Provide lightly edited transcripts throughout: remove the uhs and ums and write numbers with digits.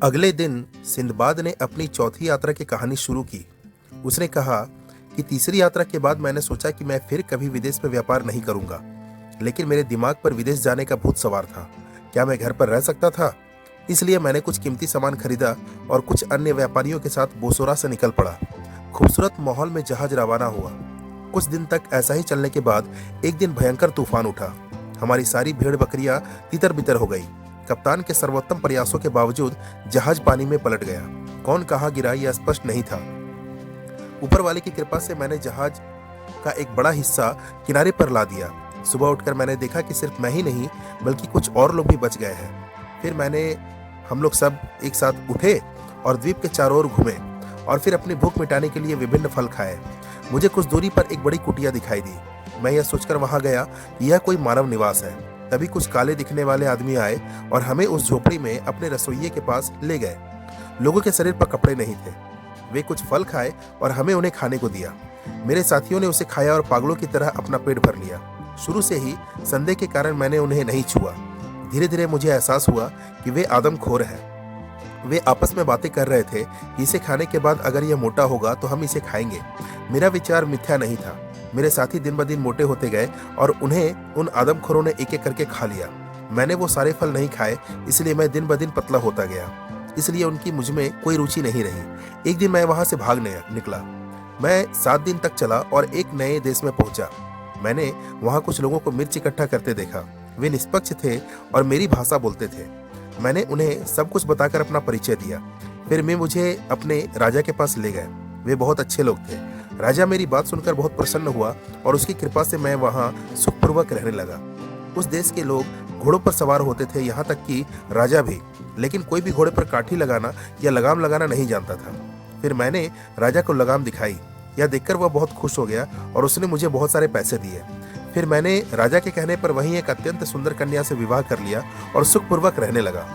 अगले दिन सिंदबाद ने अपनी चौथी यात्रा की कहानी शुरू की। उसने कहा कि तीसरी यात्रा के बाद मैंने सोचा कि मैं फिर कभी विदेश में व्यापार नहीं करूंगा, लेकिन मेरे दिमाग पर विदेश जाने का भूत सवार था। क्या मैं घर पर रह सकता था? इसलिए मैंने कुछ कीमती सामान खरीदा और कुछ अन्य व्यापारियों के साथ बोसोरा से निकल पड़ा। खूबसूरत माहौल में जहाज रवाना हुआ। कुछ दिन तक ऐसा ही चलने के बाद एक दिन भयंकर तूफान उठा। हमारी सारी भेड़ बकरियां तितर बितर हो गई। कप्तान के सर्वोत्तम प्रयासों के बावजूद जहाज पानी में पलट गया। कौन कहां गिरा यह स्पष्ट नहीं था। ऊपर वाले की कृपा से मैंने जहाज का एक बड़ा हिस्सा किनारे पर ला दिया। सुबह उठकर मैंने देखा कि सिर्फ मैं ही नहीं बल्कि कुछ और लोग भी बच गए हैं। फिर हम लोग सब एक साथ उठे और द्वीप के चारों ओर घूमे और फिर अपनी भूख मिटाने के लिए विभिन्न फल खाए। मुझे कुछ दूरी पर एक बड़ी कुटिया दिखाई दी। मैं यह सोचकर वहां गया कि यह कोई मानव निवास है। तभी कुछ काले दिखने वाले आदमी आए और हमें उस झोपड़ी में अपने रसोइये के पास ले गए। लोगों के शरीर पर कपड़े नहीं थे। वे कुछ फल खाए और हमें उन्हें खाने को दिया। मेरे साथियों ने उसे खाया और पागलों की तरह अपना पेट भर लिया। शुरू से ही संदेह के कारण मैंने उन्हें नहीं छुआ। धीरे धीरे मुझे एहसास हुआ कि वे आदमखोर हैं। वे आपस में बातें कर रहे थे कि इसे खाने के बाद अगर यह मोटा होगा तो हम इसे खाएंगे। मेरा विचार मिथ्या नहीं था। मेरे साथी दिन ब दिन मोटे होते गए और उन्हें उन आदमखोरों ने एक एक करके खा लिया। मैंने वो सारे फल नहीं खाए, इसलिए मैं दिन ब दिन पतला होता गया। इसलिए उनकी मुझ में कोई रुचि नहीं रही। एक दिन मैं वहां से भागने निकला। मैं 7 दिन तक चला और एक नए देश में पहुंचा। मैंने वहां कुछ लोगों को मिर्च इकट्ठा करते देखा। वे निष्पक्ष थे और मेरी भाषा बोलते थे। मैंने उन्हें सब कुछ बताकर अपना परिचय दिया। फिर वे मुझे अपने राजा के पास ले गए। वे बहुत अच्छे लोग थे। राजा मेरी बात सुनकर बहुत प्रसन्न हुआ और उसकी कृपा से मैं वहां सुखपूर्वक रहने लगा। उस देश के लोग घोड़ों पर सवार होते थे, यहाँ तक कि राजा भी, लेकिन कोई भी घोड़े पर काठी लगाना या लगाम लगाना नहीं जानता था। फिर मैंने राजा को लगाम दिखाई। यह देखकर वह बहुत खुश हो गया और उसने मुझे बहुत सारे पैसे दिए। फिर मैंने राजा के कहने पर वहीं एक अत्यंत सुंदर कन्या से विवाह कर लिया और सुखपूर्वक रहने लगा।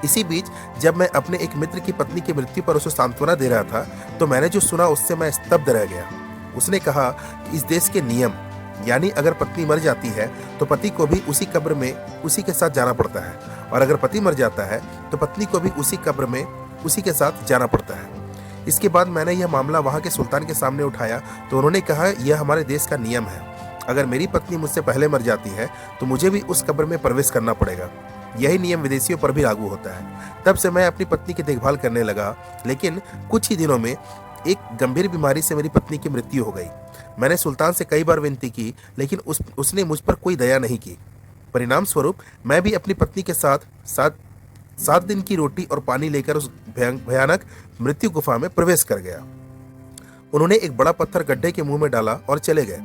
इसी बीच जब मैं अपने एक मित्र की पत्नी की मृत्यु पर उसे सांत्वना दे रहा था तो मैंने जो सुना उससे मैं स्तब्ध रह गया। उसने कहा कि इस देश के नियम, यानी अगर पत्नी मर जाती है तो पति को भी उसी कब्र में उसी के साथ जाना पड़ता है, और अगर पति मर जाता है तो पत्नी को भी उसी कब्र में उसी के साथ जाना पड़ता है। इसके बाद मैंने यह मामला वहां के सुल्तान के सामने उठाया तो उन्होंने कहा, यह हमारे देश का नियम है। अगर मेरी पत्नी मुझसे पहले मर जाती है तो मुझे भी उस कब्र में प्रवेश करना पड़ेगा। यही नियम विदेशियों पर भी लागू होता है। तब से मैं अपनी पत्नी की देखभाल करने लगा, लेकिन कुछ ही दिनों में एक गंभीर बीमारी से मेरी पत्नी की मृत्यु हो गई। मैंने सुल्तान से कई बार विनती की, लेकिन उसने मुझ पर कोई दया नहीं की। परिणाम स्वरूप मैं भी अपनी पत्नी के साथ 7 दिन की रोटी और पानी लेकर उस भयानक मृत्यु गुफा में प्रवेश कर गया। उन्होंने एक बड़ा पत्थर गड्ढे के मुंह में डाला और चले गए।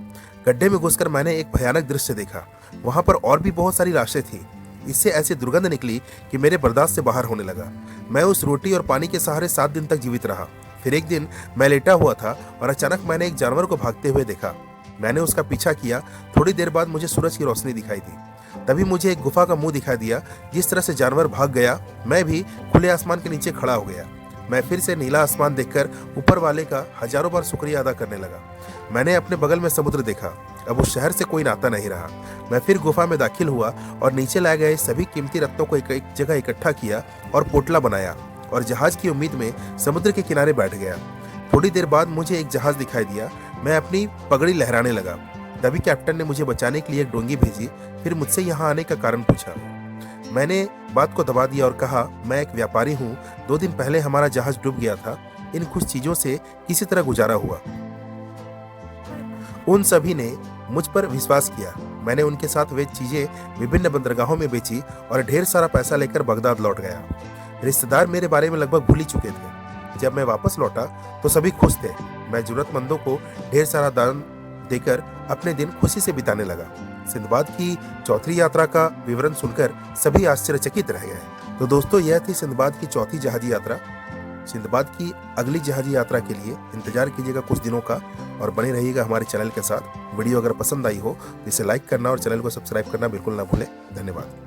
गड्ढे में घुसकर मैंने एक भयानक दृश्य देखा। वहां पर और भी बहुत सारी लाशें थी। इससे ऐसी दुर्गंध निकली कि मेरे बर्दाश्त से बाहर होने लगा। मैं उस रोटी और पानी के सहारे 7 दिन तक जीवित रहा। फिर एक दिन मैं लेटा हुआ था और अचानक मैंने एक जानवर को भागते हुए देखा। मैंने उसका पीछा किया। थोड़ी देर बाद मुझे सूरज की रोशनी दिखाई दी। तभी मुझे एक गुफा का मुंह दिखाई दिया। जिस तरह से जानवर भाग गया, मैं भी खुले आसमान के नीचे खड़ा हो गया। मैं फिर से नीला आसमान देखकर ऊपर वाले का हजारों बार शुक्रिया अदा करने लगा। मैंने अपने बगल में समुद्र देखा। अब उस शहर से कोई नाता नहीं रहा। मैं फिर गुफा में दाखिल हुआ और नीचे लाए गए सभी कीमती रत्नों को एक जगह इकट्ठा किया और पोटला बनाया और जहाज की उम्मीद में समुद्र के किनारे बैठ गया। थोड़ी देर बाद मुझे एक जहाज दिखाई दिया। मैं अपनी पगड़ी लहराने लगा। तभी कैप्टन ने मुझे बचाने के लिए एक डोंगी भेजी। फिर मुझसे यहाँ आने का कारण पूछा। मैंने बात को दबा दिया और कहा, मैं एक व्यापारी हूँ। 2 दिन पहले हमारा जहाज डूब गया था। इन कुछ चीजों से किसी तरह गुजारा हुआ। उन सभी ने मुझ पर विश्वास किया। मैंने उनके साथ वे चीजें विभिन्न बंदरगाहों में बेची और ढेर सारा पैसा लेकर बगदाद लौट गया। रिश्तेदार मेरे बारे में लगभग भूल ही चुके थे। जब मैं वापस लौटा तो सभी खुश थे। मैं जरूरतमंदों को ढेर सारा दान देकर अपने दिन खुशी से बिताने लगा। सिंदबाद की चौथी यात्रा का विवरण सुनकर सभी आश्चर्यचकित रह गए। तो दोस्तों, यह थी सिंदबाद की चौथी जहाजी यात्रा। सिंदबाद की अगली जहाजी यात्रा के लिए इंतजार कीजिएगा कुछ दिनों का और बने रहिएगा हमारे चैनल के साथ। वीडियो अगर पसंद आई हो तो इसे लाइक करना और चैनल को सब्सक्राइब करना बिल्कुल ना भूलें। धन्यवाद।